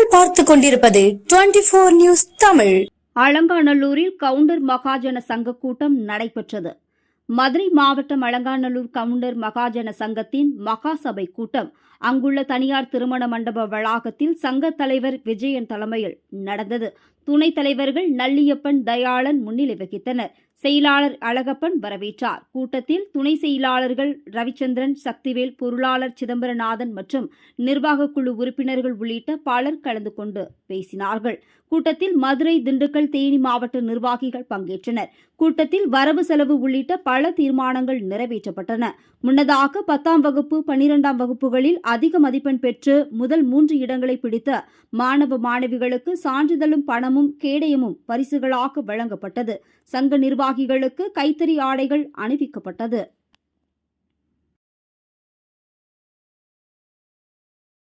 நீங்கள் பார்த்துக் கொண்டிருப்பது 24 நியூஸ் தமிழ். அலங்காநல்லூரில் கவுண்டர் மகாஜன சங்க கூட்டம் நடைபெற்றது. மதுரை மாவட்டம் அலங்காநல்லூர் கவுண்டர் மகாஜன சங்கத்தின் மகாசபை கூட்டம் அங்குள்ள தனியார் திருமண மண்டப வளாகத்தில் சங்க தலைவர் விஜயன் தலைமையில் நடந்தது. துணைத் தலைவர்கள் நல்லியப்பன், தயாளன் முன்னிலை வகித்தனர். செயலாளர் அழகப்பன் வரவேற்றார். கூட்டத்தில் துணை செயலாளர்கள் ரவிச்சந்திரன், சக்திவேல், பொருளாளர் சிதம்பரநாதன் மற்றும் நிர்வாக குழு உறுப்பினர்கள் உள்ளிட்ட பலர் கலந்து கொண்டு பேசினார்கள். கூட்டத்தில் மதுரை, திண்டுக்கல், தேனி மாவட்ட நிர்வாகிகள் பங்கேற்றனர். கூட்டத்தில் வரவு செலவு உள்ளிட்ட பல தீர்மானங்கள் நிறைவேற்றப்பட்டன. முன்னதாக 10ஆம் வகுப்பு, 12ஆம் வகுப்புகளில் அதிக மதிப்பெண் பெற்று முதல் 3 இடங்களை பிடித்த மாணவ மாணவிகளுக்கு சான்றிதழும் பணமும் கேடயமும் பரிசுகளாக வழங்கப்பட்டது. சங்க நிர்வாகிகளுக்கு கைத்தறி ஆடைகள் அணிவிக்கப்பட்டது.